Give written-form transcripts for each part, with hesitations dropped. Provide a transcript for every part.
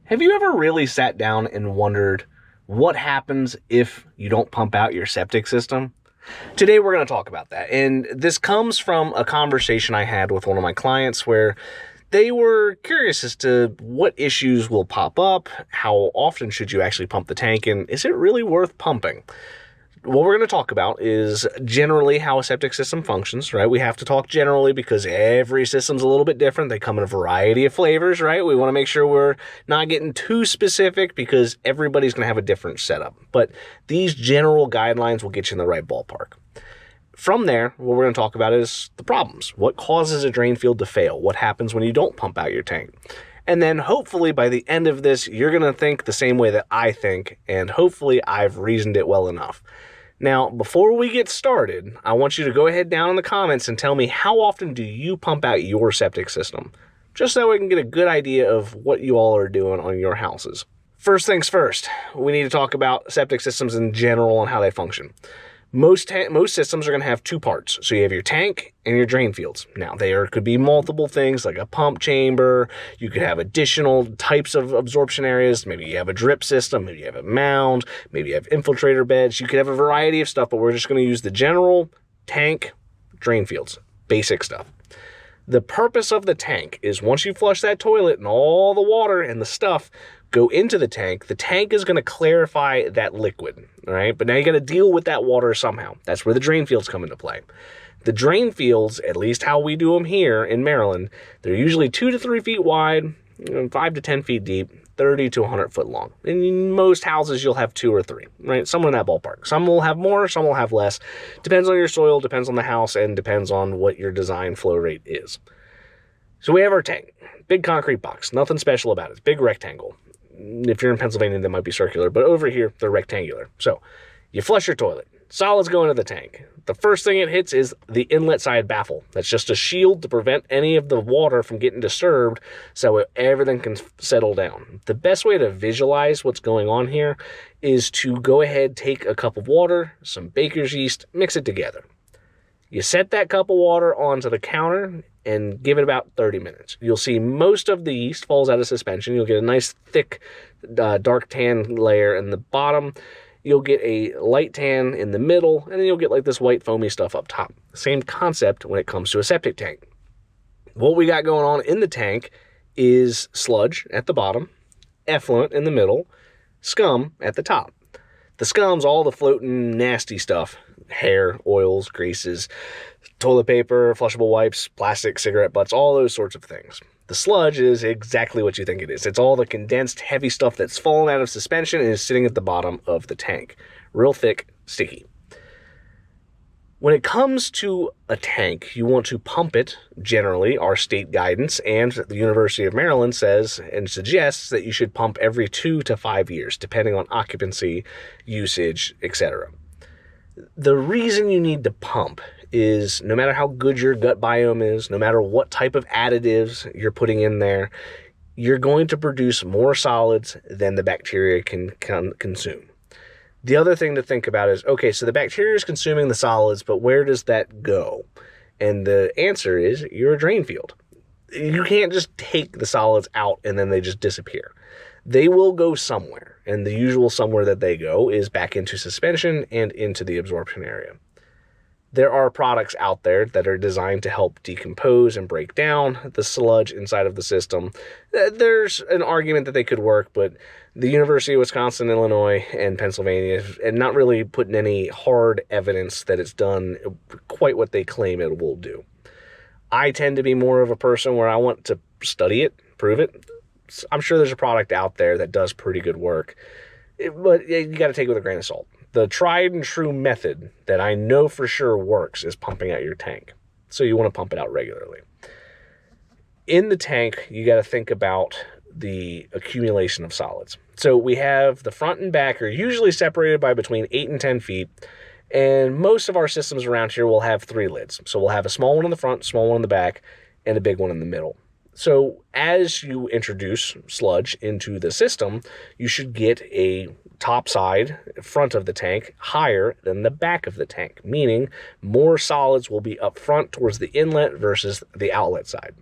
Have you ever really sat down and wondered what happens if you don't pump out your septic system? Today we're going to talk about that. And this comes from a conversation I had with one of my clients where they were curious as to what issues will pop up, how often should you actually pump the tank, and is it really worth pumping? What we're going to talk about is generally how a septic system functions, right? We have to talk generally because every system's a little bit different. They come in a variety of flavors, right? We want to make sure we're not getting too specific because everybody's going to have a different setup. But these general guidelines will get you in the right ballpark. From there, what we're going to talk about is the problems. What causes a drain field to fail? What happens when you don't pump out your tank? And then hopefully by the end of this, you're going to think the same way that I think, and hopefully I've reasoned it well enough. Now, before we get started, I want you to go ahead down in the comments and tell me how often do you pump out your septic system? Just so we can get a good idea of what you all are doing on your houses. First things first, we need to talk about septic systems in general and how they function. Most systems are going to have two parts. So you have your tank and your drain fields. Now, there could be multiple things like a pump chamber. You could have additional types of absorption areas. Maybe you have a drip system. Maybe you have a mound. Maybe you have infiltrator beds. You could have a variety of stuff, but we're just going to use the general tank, drain fields, basic stuff. The purpose of the tank is once you flush that toilet and all the water and the stuff go into the tank is going to clarify that liquid, all right? But now you got to deal with that water somehow. That's where the drain fields come into play. The drain fields, at least how we do them here in Maryland, they're usually 2 to 3 feet wide, 5 to 10 feet deep, 30 to 100 foot long. In most houses, you'll have 2 or 3, right? Somewhere in that ballpark. Some will have more, some will have less. Depends on your soil, depends on the house, and depends on what your design flow rate is. So we have our tank, big concrete box, nothing special about it. It's big rectangle. If you're in Pennsylvania, they might be circular, but over here, they're rectangular. So you flush your toilet, solids go into the tank. The first thing it hits is the inlet side baffle. That's just a shield to prevent any of the water from getting disturbed so everything can settle down. The best way to visualize what's going on here is to go ahead, take a cup of water, some baker's yeast, mix it together. You set that cup of water onto the counter and give it about 30 minutes. You'll see most of the yeast falls out of suspension. You'll get a nice thick dark tan layer in the bottom. You'll get a light tan in the middle, and then you'll get like this white foamy stuff up top. Same concept when it comes to a septic tank. What we got going on in the tank is sludge at the bottom, effluent in the middle, scum at the top. The scum's all the floating nasty stuff. Hair, oils, greases, toilet paper, flushable wipes, plastic, cigarette butts, all those sorts of things. The sludge is exactly what you think it is. It's all the condensed, heavy stuff that's fallen out of suspension and is sitting at the bottom of the tank. Real thick, sticky. When it comes to a tank, you want to pump it, generally, our state guidance, and the University of Maryland says and suggests that you should pump every 2 to 5 years, depending on occupancy, usage, etc. The reason you need to pump is no matter how good your gut biome is, no matter what type of additives you're putting in there, you're going to produce more solids than the bacteria can consume. The other thing to think about is, okay, so the bacteria is consuming the solids, but where does that go? And the answer is you're a drain field. You can't just take the solids out and then they just disappear. They will go somewhere, and the usual somewhere that they go is back into suspension and into the absorption area. There are products out there that are designed to help decompose and break down the sludge inside of the system. There's an argument that they could work, but the University of Wisconsin, Illinois, and Pennsylvania have not really put in any hard evidence that it's done quite what they claim it will do. I tend to be more of a person where I want to study it, prove it. I'm sure there's a product out there that does pretty good work, but you got to take it with a grain of salt. The tried and true method that I know for sure works is pumping out your tank. So you want to pump it out regularly. In the tank, you got to think about the accumulation of solids. So we have the front and back are usually separated by between 8 and 10 feet. And most of our systems around here will have 3 lids. So we'll have a small one in the front, small one in the back, and a big one in the middle. So as you introduce sludge into the system, you should get a top side, front of the tank, higher than the back of the tank, meaning more solids will be up front towards the inlet versus the outlet side.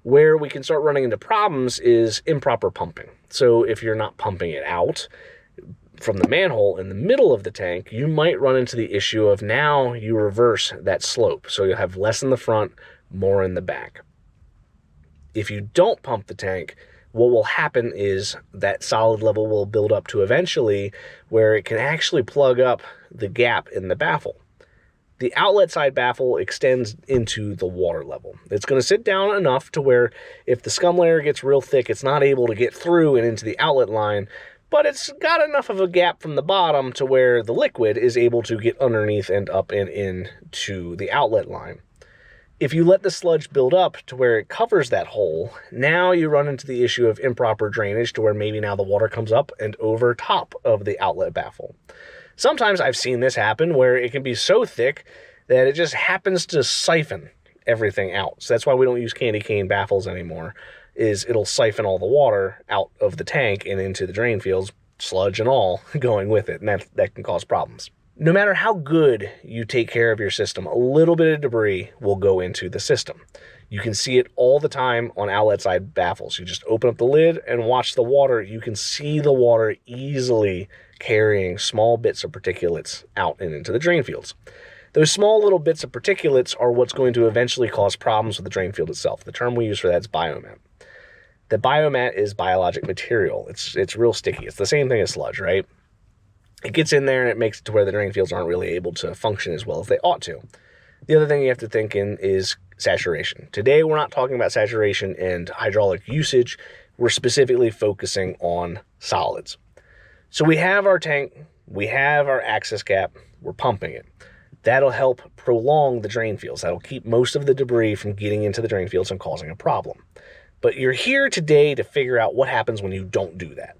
Where we can start running into problems is improper pumping. So if you're not pumping it out from the manhole in the middle of the tank, you might run into the issue of now you reverse that slope. So you'll have less in the front, more in the back. If you don't pump the tank, what will happen is that solid level will build up to eventually where it can actually plug up the gap in the baffle. The outlet side baffle extends into the water level. It's going to sit down enough to where if the scum layer gets real thick, it's not able to get through and into the outlet line, but it's got enough of a gap from the bottom to where the liquid is able to get underneath and up and into the outlet line. If you let the sludge build up to where it covers that hole, now you run into the issue of improper drainage to where maybe now the water comes up and over top of the outlet baffle. Sometimes I've seen this happen where it can be so thick that it just happens to siphon everything out. So that's why we don't use candy cane baffles anymore, is it'll siphon all the water out of the tank and into the drain fields, sludge and all going with it, and that can cause problems. No matter how good you take care of your system, a little bit of debris will go into the system. You can see it all the time on outlet side baffles. You just open up the lid and watch the water. You can see the water easily carrying small bits of particulates out and into the drain fields. Those small little bits of particulates are what's going to eventually cause problems with the drain field itself. The term we use for that is biomat. The biomat is biologic material. It's real sticky. It's the same thing as sludge, right? It gets in there and it makes it to where the drain fields aren't really able to function as well as they ought to. The other thing you have to think in is saturation. Today, we're not talking about saturation and hydraulic usage. We're specifically focusing on solids. So we have our tank, we have our access cap, we're pumping it. That'll help prolong the drain fields. That'll keep most of the debris from getting into the drain fields and causing a problem. But you're here today to figure out what happens when you don't do that.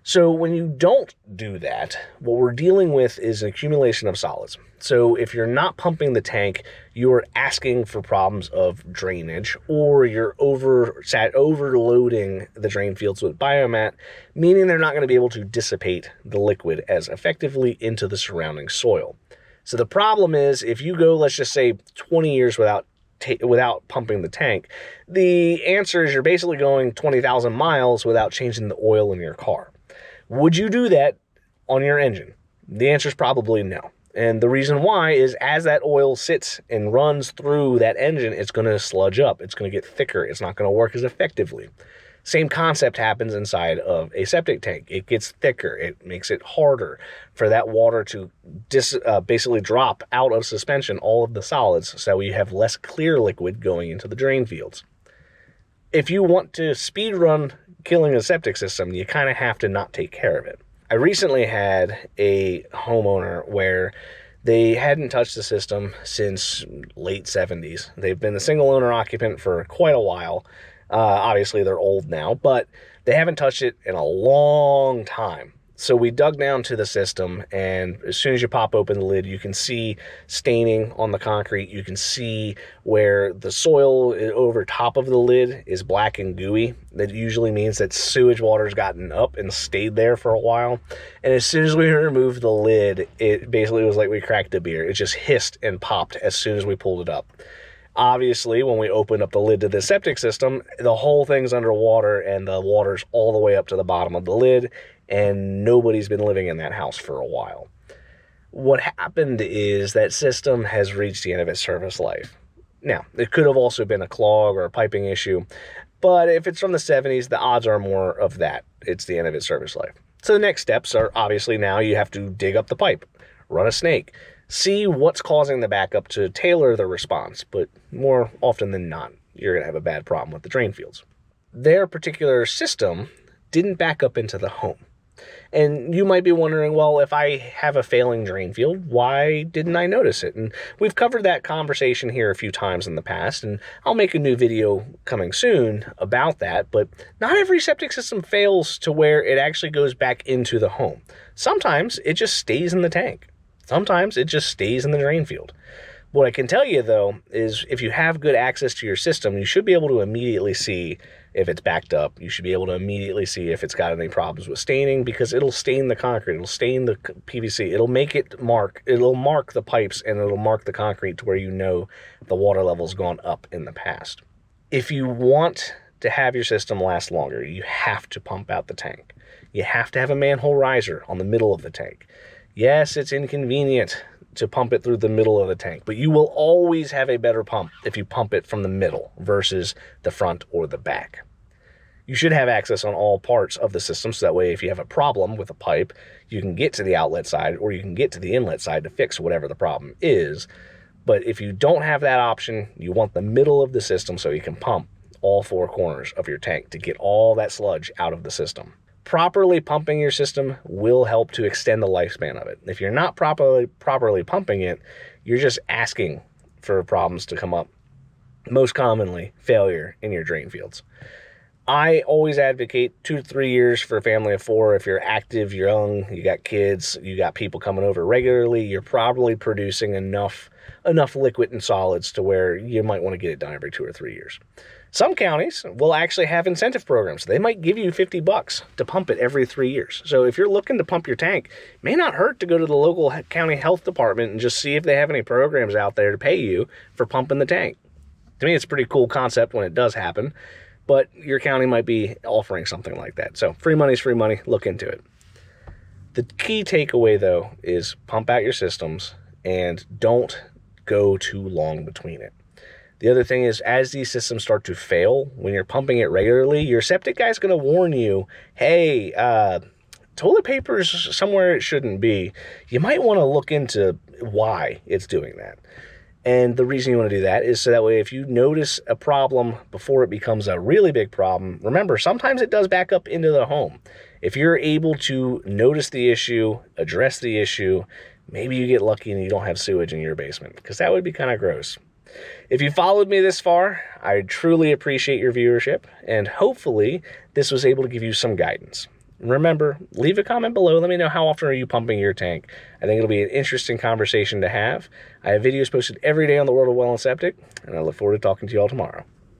So when you don't do that, what we're dealing with is an accumulation of solids. So if you're not pumping the tank, you're asking for problems of drainage, or you're overloading the drain fields with biomat, meaning they're not going to be able to dissipate the liquid as effectively into the surrounding soil. So the problem is if you go, let's just say 20 years without pumping the tank, the answer is you're basically going 20,000 miles without changing the oil in your car. Would you do that on your engine? The answer is probably no. And the reason why is as that oil sits and runs through that engine, it's going to sludge up. It's going to get thicker. It's not going to work as effectively. Same concept happens inside of a septic tank. It gets thicker. It makes it harder for that water to basically drop out of suspension all of the solids, so you have less clear liquid going into the drain fields. If you want to speed run killing a septic system, you kind of have to not take care of it. I recently had a homeowner where they hadn't touched the system since late 70s. They've been a single owner occupant for quite a while. Obviously, they're old now, but they haven't touched it in a long time. So we dug down to the system, and as soon as you pop open the lid, you can see staining on the concrete. You can see where the soil over top of the lid is black and gooey. That usually means that sewage water's gotten up and stayed there for a while. And as soon as we removed the lid, it basically was like we cracked a beer. It just hissed and popped as soon as we pulled it up. Obviously, when we opened up the lid to the septic system, the whole thing's underwater and the water's all the way up to the bottom of the lid, and nobody's been living in that house for a while. What happened is that system has reached the end of its service life. Now, it could have also been a clog or a piping issue, but if it's from the 70s, the odds are more of that. It's the end of its service life. So the next steps are obviously now you have to dig up the pipe, run a snake, see what's causing the backup to tailor the response, but more often than not, you're going to have a bad problem with the drain fields. Their particular system didn't back up into the home. And you might be wondering, well, if I have a failing drain field, why didn't I notice it? And we've covered that conversation here a few times in the past, and I'll make a new video coming soon about that, but not every septic system fails to where it actually goes back into the home. Sometimes it just stays in the tank. Sometimes it just stays in the drain field. What I can tell you, though, is if you have good access to your system, you should be able to immediately see if it's backed up. You should be able to immediately see if it's got any problems with staining, because it'll stain the concrete, it'll stain the PVC, it'll mark the pipes, and it'll mark the concrete to where you know the water level's gone up in the past. If you want to have your system last longer, you have to pump out the tank. You have to have a manhole riser on the middle of the tank. Yes, it's inconvenient to pump it through the middle of the tank, but you will always have a better pump if you pump it from the middle versus the front or the back. You should have access on all parts of the system, so that way if you have a problem with a pipe, you can get to the outlet side or you can get to the inlet side to fix whatever the problem is. But if you don't have that option, you want the middle of the system so you can pump all four corners of your tank to get all that sludge out of the system. Properly pumping your system will help to extend the lifespan of it. If you're not properly pumping it, you're just asking for problems to come up. Most commonly, failure in your drain fields. I always advocate 2 to 3 years for a family of 4. If you're active, you're young, you got kids, you got people coming over regularly, you're probably producing enough liquid and solids to where you might want to get it done every 2 or 3 years. Some counties will actually have incentive programs. They might give you $50 to pump it every 3 years. So if you're looking to pump your tank, it may not hurt to go to the local county health department and just see if they have any programs out there to pay you for pumping the tank. To me, it's a pretty cool concept when it does happen, but your county might be offering something like that. So free money is free money. Look into it. The key takeaway, though, is pump out your systems and don't go too long between it. The other thing is, as these systems start to fail, when you're pumping it regularly, your septic guy's going to warn you, hey, toilet paper is somewhere it shouldn't be. You might want to look into why it's doing that. And the reason you want to do that is so that way if you notice a problem before it becomes a really big problem, remember, sometimes it does back up into the home. If you're able to notice the issue, address the issue, maybe you get lucky and you don't have sewage in your basement, because that would be kind of gross. If you followed me this far, I truly appreciate your viewership, and hopefully this was able to give you some guidance. Remember, leave a comment below. Let me know how often are you pumping your tank. I think it'll be an interesting conversation to have. I have videos posted every day on the World of Well and Septic, and I look forward to talking to you all tomorrow.